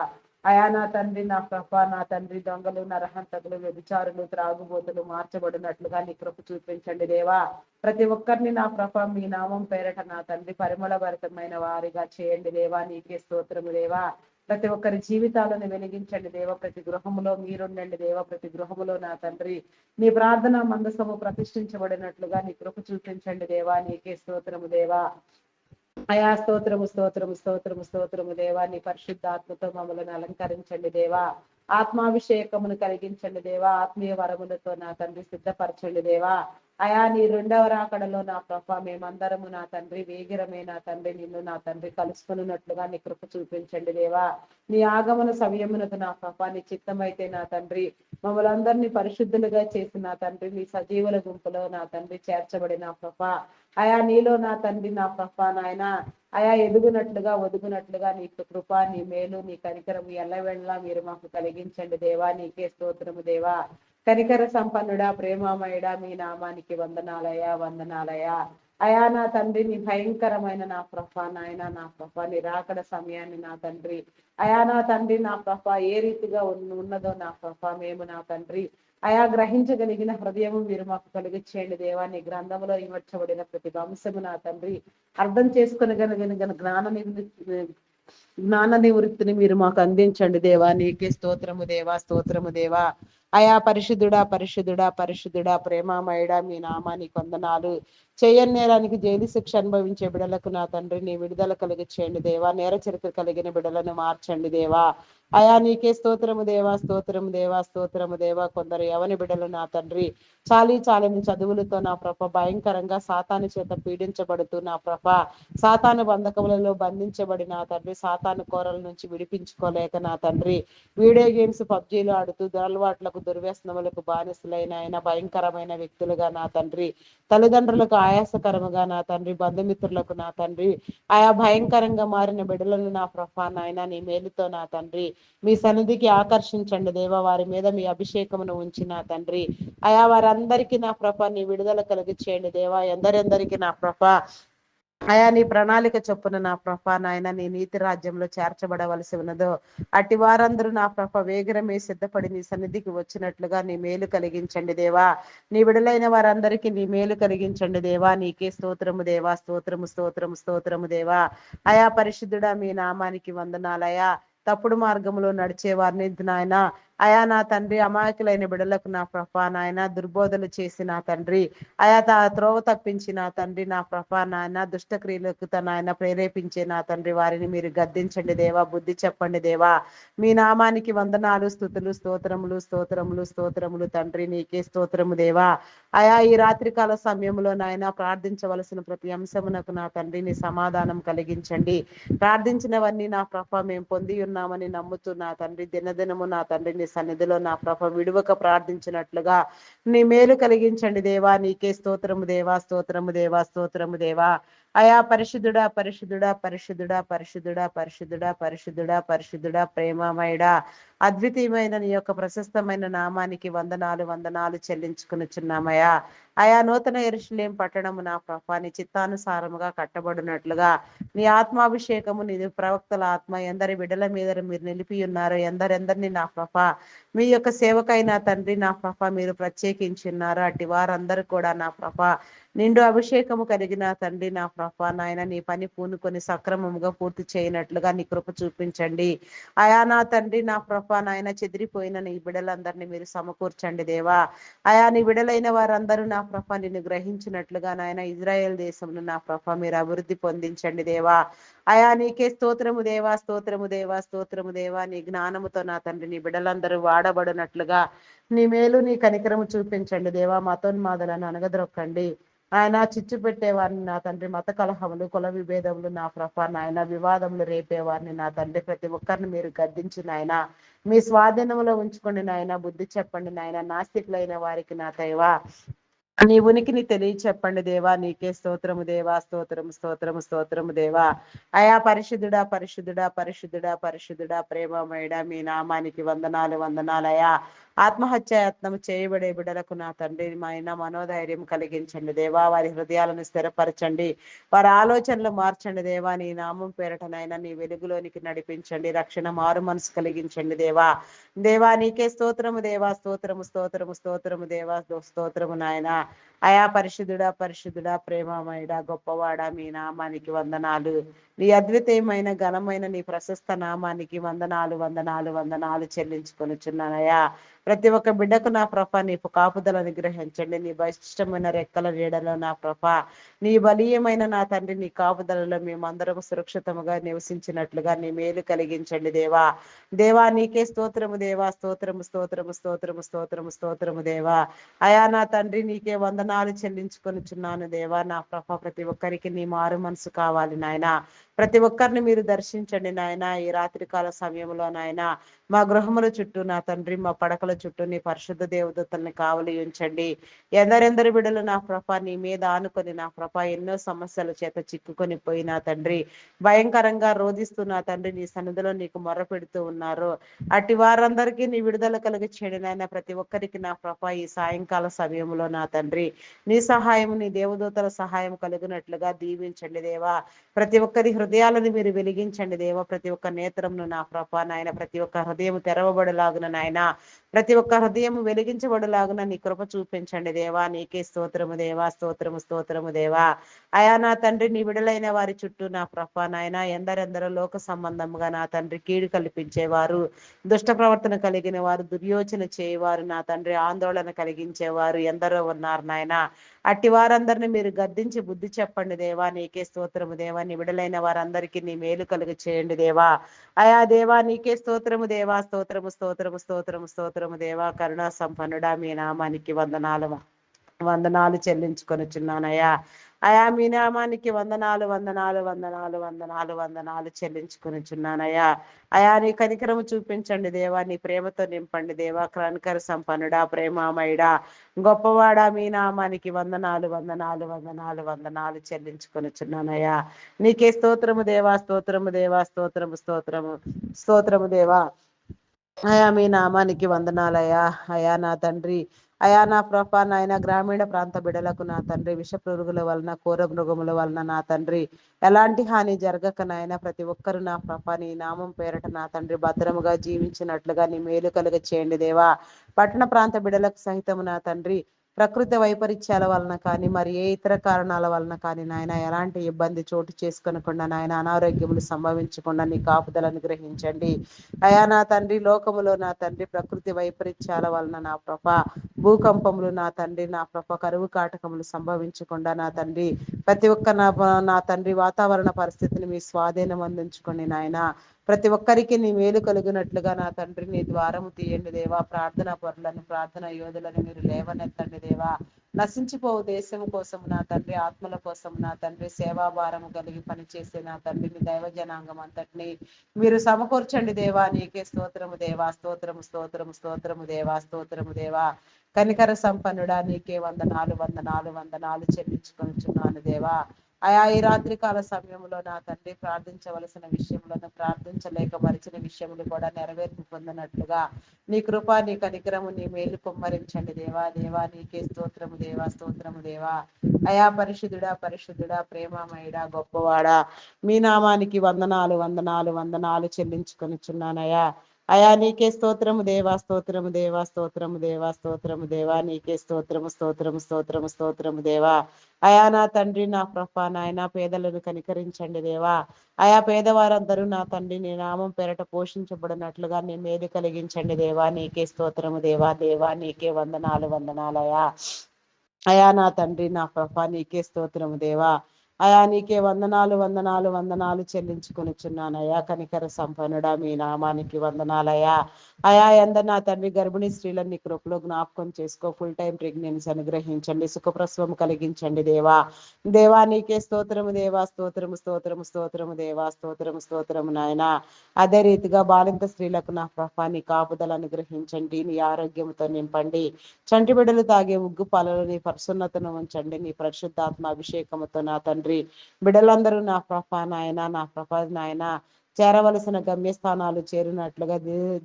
అయా నా తండ్రి నా ప్రభ నా తండ్రి దొంగలు నరహంతకులు వ్యభిచారులు త్రాగుబోతులు మార్చబడినట్లుగా నీ కృప చూపించండి దేవా. ప్రతి ఒక్కరిని నా ప్రభ మీ నామం పేరట నా తండ్రి పరిమళ భరితమైన వారిగా చేయండి దేవా. నీకే స్తోత్రము దేవా. ప్రతి ఒక్కరి జీవితాలను వెలిగించండి దేవ. ప్రతి గృహములో మీరుండండి దేవ. ప్రతి గృహములో నా తండ్రి నీ ప్రార్థన మందసము ప్రతిష్ఠించబడినట్లుగా నీ కృప చూపించండి దేవా. నీకే స్తోత్రము దేవా. అయా స్తోత్రము దేవా. నీ పరిశుద్ధాత్మతో మమ్మల్ని అలంకరించండి దేవా. ఆత్మాభిషేకమును కలిగించండి దేవా. ఆత్మీయ వరములతో నా తండ్రి సిద్ధపరచండి దేవా. అయా నీ రెండవ రాకడలో నా ప్రభ మేమందరము నా తండ్రి వేగిరమే నా తండ్రి నిన్ను నా తండ్రి కలుసుకున్నట్లుగా నీ కృప చూపించండి దేవా. నీ ఆగమన సమయమునకు నా ప్రభ నీ చిత్తమైతే నా తండ్రి మమ్మల్ని అందరినీ పరిశుద్ధులుగా చేసి నా తండ్రి నీ సజీవుల గుంపులో నా తండ్రి చేర్చబడిన ప్రభ అయా నీలో నా తండ్రి నా ప్రభ నాయన అయా ఎదుగునట్లుగా ఒదుగునట్లుగా నీ కృప నీ మేలు నీ కనికరం ఎల్లవెళ్ళలా మీరు మాకు కలిగించండి దేవా. నీకే స్తోత్రము దేవా. కనికర సంపన్నుడా ప్రేమామయుడా మీ నామానికి వందనాలయా వందనాలయా. అయా నా తండ్రి నీ భయంకరమైన నా ప్రభ నాయన నా ప్రభ నీ రాకడ సమయాన్ని నా తండ్రి అయా నా తండ్రి నా ప్రభ ఏ రీతిగా ఉన్నదో నా ప్రభ మేము నా తండ్రి అయా గ్రహించగలిగిన హృదయము మీరు మాకు కలిగించేయండి దేవా. నీ గ్రంథంలో ఇమర్చబడిన ప్రతి అంశము నా తండ్రి అర్థం చేసుకునగలిగిన జ్ఞాన నివృత్తిని మీరు మాకు అందించండి దేవా. నీకే స్తోత్రము దేవా స్తోత్రము దేవా. అయా పరిశుద్ధుడా పరిశుద్ధుడా పరిశుద్ధుడా ప్రేమామయుడా మీ నామానికి వందనాలు. చేయని నేరానికి జైలు శిక్ష అనుభవించే బిడలకు నా తండ్రి నీ విడుదల కలిగి చేయండి దేవా. నేర చరిత్ర కలిగిన బిడలను మార్చండి దేవా. అయా నీకే స్తోత్రము దేవా స్తోత్రము దేవా స్తోత్రము దేవా. కొందరు ఎవని బిడలు నా తండ్రి చాలని చదువులతో నా ప్రభ భయంకరంగా సాతాను చేత పీడించబడుతూ నా ప్రభ సాతాను బంధకములలో బంధించబడి నా తండ్రి సాతాను కోరల నుంచి విడిపించుకోలేక నా తండ్రి వీడియో గేమ్స్ పబ్జీలు ఆడుతూ దురలవాట్లకు దుర్వ్యసనములకు బానిసలైన ఆయన భయంకరమైన వ్యక్తులుగా నా తండ్రి తల్లిదండ్రులకు ఆయాసకరముగా నా తండ్రి బంధుమిత్రులకు నా తండ్రి ఆయా భయంకరంగా మారిన బిడ్డలను నా ప్రభ నాయన నీ మేలుతో నా తండ్రి మీ సన్నిధికి ఆకర్షించండి దేవా. వారి మీద మీ అభిషేకమును ఉంచి నా తండ్రి అయా వారందరికీ నా ప్రభ నీ విడుదల కలిగి చేయండి దేవా. ఎందరెందరికీ నా ప్రభ అయా నీ ప్రణాళిక చొప్పున నా ప్రభ నాయన నీ నీతి రాజ్యంలో చేర్చబడవలసి ఉన్నదో అట్టి వారందరూ నా ప్రభ వేగరమే సిద్ధపడి నీ సన్నిధికి వచ్చినట్లుగా నీ మేలు కలిగించండి దేవా. నీ విడుదలైన వారందరికీ నీ మేలు కలిగించండి దేవా. నీకే స్తోత్రము దేవా స్తోత్రము స్తోత్రము స్తోత్రము దేవా. అయా పరిశుద్ధుడా మీ నామానికి వందనాలయా. తప్పుడు మార్గంలో నడిచే వారిని నాయన అయా నా తండ్రి అమాయకులైన బిడలకు నా ప్రభ నాయన దుర్బోధలు చేసి నా తండ్రి అయా త్రోవ తప్పించి నా తండ్రి నా ప్రభ నాయన దుష్టక్రియలకు నాయన ప్రేరేపించే నా తండ్రి వారిని మీరు గద్దించండి దేవా. బుద్ధి చెప్పండి దేవా. మీ నామానికి వందనాలు స్తుతులు స్తోత్రములు స్తోత్రములు స్తోత్రములు తండ్రి నీకే స్తోత్రము దేవా. అయా ఈ రాత్రికాల సమయంలో నాయన ప్రార్థించవలసిన ప్రతి అంశమునకు నా తండ్రి నీ సమాధానం కలిగించండి. ప్రార్థించినవన్నీ నా ప్రభ మేము పొంది ఉన్నామని నమ్ముతూ నా తండ్రి దినదినము నా తండ్రి నీ సన్నిధిలో నా ప్రభ విడువక ప్రార్థించినట్లుగా నీ మేలు కలిగించండి దేవా. నీకే స్తోత్రము దేవా స్తోత్రము దేవా స్తోత్రము దేవా. అయా పరిశుద్ధుడా పరిశుద్ధుడా పరిశుద్ధుడా పరిశుద్ధుడా పరిశుద్ధుడా పరిశుద్ధుడా పరిశుద్ధుడా ప్రేమమయుడా అద్వితీయమైన నీ యొక్క ప్రశస్తమైన నామానికి వందనాలు వందనాలు చెల్లించుకునిచున్నామయ్యా. ఆయా నూతన యెరూషలేము పట్టణము నా ప్రభ నీ చిత్తానుసారముగా కట్టబడినట్లుగా నీ ఆత్మాభిషేకము నీ ప్రవక్తల ఆత్మ ఎందరి బిడ్డల మీద మీరు నిలిపి ఉన్నారు. ఎందరెందరిని నా ప్రభ మీ యొక్క సేవకైనా తండ్రి నా ప్రభ మీరు ప్రత్యేకించి ఉన్నారు. అట్టి వారందరూ కూడా నా ప్రభ నిండు అభిషేకము కలిగిన తండ్రి నా ప్రభ నాయన నీ పని పూనుకొని సక్రమముగా పూర్తి చేయనట్లుగా నీ కృప చూపించండి. అయా నా తండ్రి నా ప్రభ నాయన చెదిరిపోయిన నీ బిడలందరినీ మీరు సమకూర్చండి దేవా. అయా నీ బిడలైన వారందరూ నా ప్రభ నిన్ను గ్రహించినట్లుగా నాయన ఇజ్రాయెల్ దేశంలో నా ప్రభ మీరు అభివృద్ధి పొందించండి దేవా. అయా నీకే స్తోత్రము దేవా స్తోత్రము దేవా స్తోత్రము దేవా. నీ జ్ఞానముతో నా తండ్రి నీ బిడలందరూ వాడబడినట్లుగా నీ మేలు నీ కనికరము చూపించండి దేవా. మతోన్మాదులను అనగదొక్కండి ఆయన చిచ్చు పెట్టేవారిని నా తండ్రి మత కలహములు కుల విభేదములు నా ప్రభ నాయన వివాదములు రేపేవారిని నా తండ్రి ప్రతి ఒక్కరిని మీరు గద్దించి నాయన మీ స్వాధీనంలో ఉంచుకోండి నాయన. బుద్ధి చెప్పండి నాయన. నాస్తికులైన వారికి నా దైవా నీ ఉనికిని తెలియ చెప్పండి దేవా. నీకే స్తోత్రము దేవా స్తోత్రము స్తోత్రము స్తోత్రము దేవా. అయా పరిశుద్ధుడా పరిశుద్ధుడా పరిశుద్ధుడా పరిశుద్ధుడా ప్రేమమయుడా మీ నామానికి వందనాలు వందనాలయా. ఆత్మహత్యాయత్నం చేయబడే బిడలకు నా తండ్రి మైన మనోధైర్యం కలిగించండి దేవా. వారి హృదయాలను స్థిరపరచండి. వారి ఆలోచనలు మార్చండి దేవా. నీ నామం పేరటనైనా నీ వెలుగులోనికి నడిపించండి. రక్షణ మారు మనసు కలిగించండి దేవా. దేవా నీకే స్తోత్రము దేవా స్తోత్రము స్తోత్రము స్తోత్రము దేవా స్తోత్రము నాయన. అయా పరిశుద్ధుడా పరిశుద్ధుడా ప్రేమమయుడా గొప్పవాడా మీ నామానికి వందనాలు. నీ అద్వితీయమైన ఘనమైన నీ ప్రశస్త నామానికి వందనాలు వందనాలు వందనాలు చెల్లించుకొనిచున్నానయా. ప్రతి ఒక్క బిడ్డకు నా ప్రభ నీ కాపుదలను గ్రహించండి. నీ బలిష్టమైన రెక్కల నీడలో నా ప్రభ నీ బలీయమైన నా తండ్రి నీ కాపుదలలో మేమందరం సురక్షితముగా నివసించినట్లుగా నీ మేలు కలిగించండి దేవా. దేవా నీకే స్తోత్రము దేవా స్తోత్రము స్తోత్రము స్తోత్రము స్తోత్రము స్తోత్రము దేవా. అయా నా తండ్రి నీకే వందనాలు వందనాలు చెల్లించుకొనిచున్నాను దేవా. నా ప్రభ ప్రతి ఒక్కరికి నీ మారు మనసు కావాలి నాయన. ప్రతి ఒక్కరిని మీరు దర్శించండి నాయన. ఈ రాత్రికాల సమయంలో నాయన మా గృహముల చుట్టూ నా తండ్రి, మా పడకల చుట్టూ నీ పరిశుద్ధ దేవదూతల్ని కావలి ఉంచండి. ఎందరెందరి బిడ్డలు నా ప్రభ నీ మీద ఆనుకొని నా ప్రభ ఎన్నో సమస్యల చేత చిక్కుకొని పోయి నా తండ్రి భయంకరంగా రోధిస్తూ నా తండ్రి నీ సన్నిధిలో నీకు మొర్ర పెడుతూ ఉన్నారు. అట్టి వారందరికీ నీ విడుదల కలిగి చేయడం నాయన. ప్రతి ఒక్కరికి నా ప్రభ ఈ సాయంకాల సమయంలో నా తండ్రి నీ సహాయం, నీ దేవదూతల సహాయం కలిగినట్లుగా దీవించండి దేవా. ప్రతి ఒక్కరి హృదయాలను మీరు వెలిగించండి దేవా. ప్రతి ఒక్క నేత్రంను నా ప్రభ నాయన, ప్రతి ఒక్క హృదయం తెరవబడులాగున నాయన, ప్రతి ఒక్క హృదయం వెలిగించబడులాగున నీ కృప చూపించండి దేవా. నీకే స్తోత్రము దేవా, స్తోత్రము స్తోత్రము దేవా. అయా నా తండ్రి నీ విడుదలైన వారి చుట్టూ నా ప్రభ నాయన ఎందరెందరో లోక సంబంధముగా నా తండ్రి కీడు కల్పించేవారు, దుష్ట ప్రవర్తన కలిగిన వారు, దుర్యోచన చేయవారు నా తండ్రి ఆందోళన కలిగించేవారు ఎందరో ఉన్నారు నాయన. అట్టి వారందరిని మీరు గద్దించి బుద్ధి చెప్పండి దేవా. నీకే స్తోత్రము దేవా. నీ విడుదలైన వారందరికీ నీ మేలు కలుగు చేయండి దేవా. అయా దేవా నీకే స్తోత్రము దేవా. స్తోత్రము స్తోత్రము స్తోత్రము స్తోత్రము దేవా. కరుణా సంపన్నుడా మీ నామానికి వందనాలు వందనాలు చెల్లించుకొనిచున్నానయ్యా. అయా మీ నామానికి వందనాలు వందనాలు వందనాలు వందనాలు వందనాలు చెల్లించుకొనిచున్నానయ్యా. అయా నీ కనికరము చూపించండి దేవా. నీ ప్రేమతో నింపండి దేవా. కనికర సంపన్నుడా, ప్రేమామయుడా, గొప్పవాడా మీ నామానికి వందనాలు వందనాలు వందనాలు వందనాలు చెల్లించుకొనిచున్నానయ్యా. నీకే స్తోత్రము దేవా. స్తోత్రము దేవా. స్తోత్రము స్తోత్రము స్తోత్రము దేవా. అయా మీ నామానికి వందనాలయ్యా. అయా నా తండ్రి, అయా నా ప్రభ నాయన గ్రామీణ ప్రాంత బిడలకు నా తండ్రి విష పురుగుల వలన, కోర మృగముల వలన నా తండ్రి ఎలాంటి హాని జరగక నాయన ప్రతి ఒక్కరు నా ప్రభ నీ నామం పేరట నా తండ్రి భద్రముగా జీవించినట్లుగా నీ మేలు కలుగ చేయండి దేవా. పట్టణ ప్రాంత బిడలకు సహితము నా తండ్రి ప్రకృతి వైపరీత్యాల వలన కానీ మరి ఏ ఇతర కారణాల వలన కానీ నాయన ఎలాంటి ఇబ్బంది చోటు చేసుకొనకుండా నాయన అనారోగ్యములు సంభవించకుండా నీ కాపుదలను గ్రహించండి. అయా నా తండ్రి లోకములో నా తండ్రి ప్రకృతి వైపరీత్యాల వలన నా ప్రభ భూకంపములు నా తండ్రి నా ప్రభ కరువు కాటకములు సంభవించకుండా నా తండ్రి ప్రతి ఒక్క నా తండ్రి వాతావరణ పరిస్థితిని మీ స్వాధీనం అందించుకోండి నాయన. ప్రతి ఒక్కరికి నీ మేలు కలిగినట్లుగా నా తండ్రి నీ ద్వారము తీయండి దేవా. ప్రార్థన పరులను, ప్రార్థన యోధులను మీరు లేవనెత్తండి దేవా. నశించిపోవు దేశం కోసం నా తండ్రి, ఆత్మల కోసం నా తండ్రి సేవాభారము కలిగి పనిచేసే నా తండ్రి మీ దైవ జనాంగం అంతటిని మీరు సమకూర్చండి దేవా. నీకే స్తోత్రము దేవా. స్తోత్రము స్తోత్రము స్తోత్రము దేవా. స్తోత్రము దేవా. కనికర సంపన్నుడా నీకే వందనాలు వందనాలు వందనాలు చెల్లించుకొనిచున్నాను దేవా. అయా ఈ రాత్రి కాల సమయంలో నా తండ్రి ప్రార్థించవలసిన విషయములను, ప్రార్థించలేక మరిచిన విషయములు కూడా నెరవేర్పు పొందినట్లుగా నీ కృప, నీ కనికరము, నీ మేలు కుమ్మరించండి దేవా. దేవా నీకే స్తోత్రము దేవా. స్తోత్రము దేవా. అయా పరిశుద్ధుడా, పరిశుద్ధుడా, ప్రేమమయుడా, గొప్పవాడా మీ నామానికి వందనాలు వందనాలు వందనాలు చెల్లించుకొనిచున్నానయ్యా. అయా నీకే స్తోత్రము దేవా. స్తోత్రము దేవా. స్తోత్రము దేవా. స్తోత్రము దేవా. నీకే స్తోత్రము స్తోత్రము స్తోత్రము స్తోత్రము దేవా. అయా నా తండ్రి నా ప్రభ నాయన పేదలను కనికరించండి దేవా. అయా పేదవారందరూ నా తండ్రి నీ నామం పేరట పోషించబడినట్లుగా నీ మేలు కలిగించండి దేవా. నీకే స్తోత్రము దేవా. దేవా నీకే వందనాలు వందనాలయా. అయా నా తండ్రి నా ప్రభ నీకే స్తోత్రము దేవా. అయా నీకే వందనాలు వందనాలు వందనాలు చెల్లించుకొనిచున్నానయ్యా. కనికర సంపన్నుడా మీ నామానికి వందనాలయ్యా. అయా ఎందరు నా తండ్రి గర్భిణీ స్త్రీలను నీ కృపలో జ్ఞాపకం చేసుకో. ఫుల్ టైం ప్రెగ్నెన్సీ అనుగ్రహించండి. సుఖప్రసవం కలిగించండి దేవా. దేవా నీకే స్తోత్రము దేవా. స్తోత్రము స్తోత్రము స్తోత్రము దేవా. స్తోత్రము స్తోత్రము నాయన. అదే రీతిగా బాలింత స్త్రీలకు నా ప్రభ నీ కాపుదల అనుగ్రహించండి. నీ ఆరోగ్యంతో నింపండి. చంటి బిడ్డలు తాగే ఉగ్గు పాలలో నీ పరిశున్నతను ఉంచండి. నీ పరిశుద్ధాత్మ అభిషేకముతో నా తండ్రి బిడ్డలందరూ నా ప్రభ నాయన నా ప్రభ నాయన చేరవలసిన గమ్యస్థానాలు చేరినట్లుగా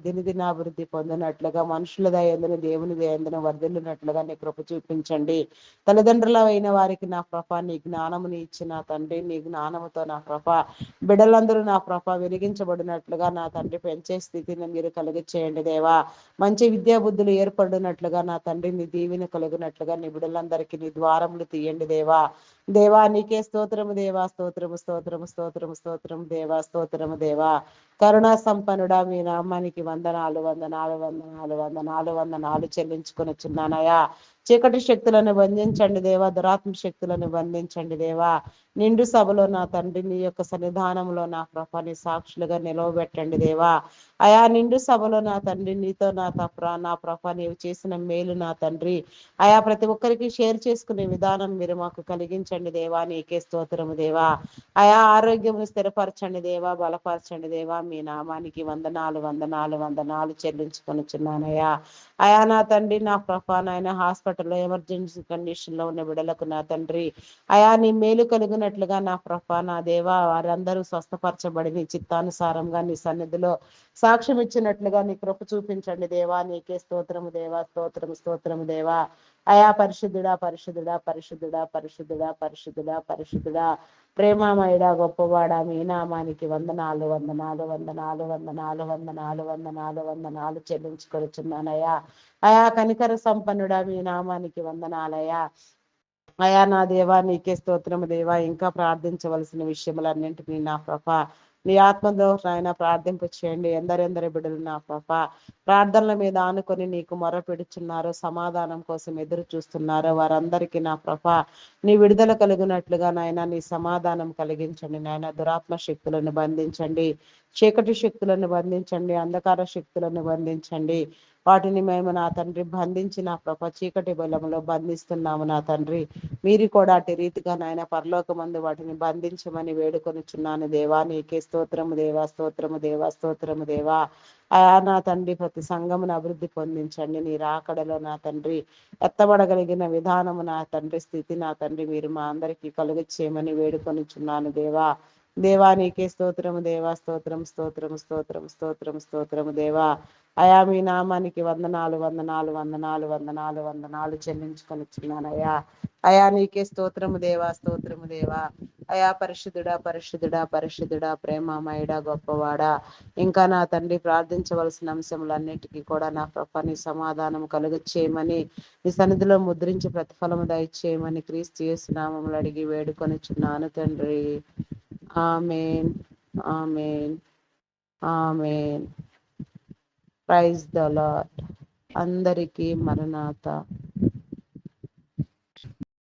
దినదినాభివృద్ధి పొందినట్లుగా మనుషుల దయందును దేవుని దయందును వర్ధిల్లినట్లుగా నీ కృప చూపించండి. తల్లిదండ్రుల అయిన వారికి నా ప్రభ నీ జ్ఞానముని ఇచ్చిన తండ్రి నీ జ్ఞానముతో నా ప్రభ బిడ్డలందరూ నా ప్రభ వెలిగించబడినట్లుగా నా తండ్రి పెంచే స్థితిని మీరు కలిగి చేయండి దేవా. మంచి విద్యా బుద్ధులు ఏర్పడినట్లుగా నా తండ్రి నీ దీవెన కలుగునట్లుగా నీ బిడ్డలందరికీ నీ ద్వారములు తీయండి దేవా. దేవా నీకే స్తోత్రము దేవా. స్తోత్రము స్తోత్రము స్తోత్రము స్తోత్రము దేవా. స్తోత్రము దేవా. కరుణా సంపన్నుడా మీ నామానికి వందనాలు వందనాలు వందనాలు వందనాలు వందనాలు చెల్లించుకొనిచున్నానయ్యా. చీకటి శక్తులను బంధించండి దేవా, దురాత్మ శక్తులను బంధించండి దేవా. నిండు సభలో నా తండ్రి నీ యొక్క సన్నిధానంలో నా ప్రభ నీ సాక్షులుగా నిలవబెట్టండి దేవా. అయా నిండు సభలో నా తండ్రి నీతో నా ప్రభ నీవు చేసిన మేలు నా తండ్రి అయా ప్రతి ఒక్కరికి షేర్ చేసుకునే విధానం మీరు మాకు కలిగించండి దేవా. నీకే స్తోత్రము దేవా. అయా ఆరోగ్యము స్థిరపరచండి దేవా, బలపరచండి దేవా. మీ నామానికి వందనాలు వందనాలు వందనాలు చెల్లించుకొనిచున్నానయ్యా. అయా నా తండ్రి నా ప్రభా నాయన హాస్పిటల్లో ఎమర్జెన్సీ కండిషన్లో ఉన్న బిడ్డలకు నా తండ్రి అయా నీ మేలు కలిగినట్లుగా నా ప్రభా నా దేవా వారందరూ స్వస్థపరచబడి నీ చిత్తానుసారంగా నీ సన్నిధిలో సాక్ష్యం ఇచ్చినట్లుగా నీ కృప చూపించండి దేవా. నీకే స్తోత్రము దేవా, స్తోత్రము స్తోత్రము దేవా. అయా పరిశుద్ధుడా పరిశుద్ధుడా పరిశుద్ధుడా పరిశుద్ధుడా పరిశుద్ధుడా పరిశుద్ధుడా ప్రేమమయుడా గొప్పవాడా మీ నామానికి వందనాలు వందనాలు వందనాలు వందనాలు వందనాలు వందనాలు వందనాలు చెల్లించుకొనిచున్నానయ్యా. అయా కనికర సంపన్నుడా మీ నామానికి వందనాలయ్యా. అయా నా దేవా నీకే స్తోత్రము దేవా. ఇంకా ప్రార్థించవలసిన విషయములన్నింటినీ నా ప్రభ నీ ఆత్మతో ఆయన ప్రార్థింప చేయండి. ఎందరెందరి బిడ్డలు నా ప్రభ ప్రార్థనల మీద ఆనుకొని నీకు మొర పెడుచున్నారో, సమాధానం కోసం ఎదురు చూస్తున్నారో వారందరికీ నా ప్రభ నీ విడుదల కలిగినట్లుగా నాయన నీ సమాధానం కలిగించండి నాయన. దురాత్మ శక్తులను బంధించండి, చీకటి శక్తులను బంధించండి, అంధకార శక్తులను బంధించండి. వాటిని మేము నా తండ్రి బంధించి నా ప్రభ చీకటి బలంలో బంధిస్తున్నాము నా తండ్రి. మీరు కూడా అటు రీతిగా నాయన పరలోకమందు వాటిని బంధించమని వేడుకొనిచున్నాను దేవా. నీకే స్తోత్రము దేవా, స్తోత్రము దేవా, స్తోత్రము దేవా. అయా నా తండ్రి ప్రతి సంఘమును అభివృద్ధి పొందించండి. నీ రాకడలో నా తండ్రి ఎత్తబడగలిగిన విధానము నా తండ్రి స్థితి నా తండ్రి మీరు మా అందరికీ కలుగ చేయమని వేడుకొనిచున్నాను దేవా. దేవా నీకే స్తోత్రము దేవా, స్తోత్రం స్తోత్రము స్తోత్రం స్తోత్రం స్తోత్రము దేవా. అయా మీ నామానికి వందనాలు వందనాలు వందనాలు వందనాలు వందనాలు చెల్లించుకొనిచున్నానయ్యా. అయా నీకే స్తోత్రము దేవా, స్తోత్రము దేవా. అయా పరిశుద్ధుడా పరిశుద్ధుడా పరిశుద్ధుడా ప్రేమమయుడా గొప్పవాడా. ఇంకా నా తండ్రి ప్రార్థించవలసిన అంశములన్నిటికీ కూడా నా ప్రభ నీ సమాధానం కలుగ చేయమని నీ సన్నిధిలో ముద్రించి ప్రతిఫలము దయచేయమని క్రీస్తు యేసు నామములో అడిగి వేడుకొనిచున్నాను తండ్రి. Amen amen amen. Praise the lord. అందరికీ మరణాత.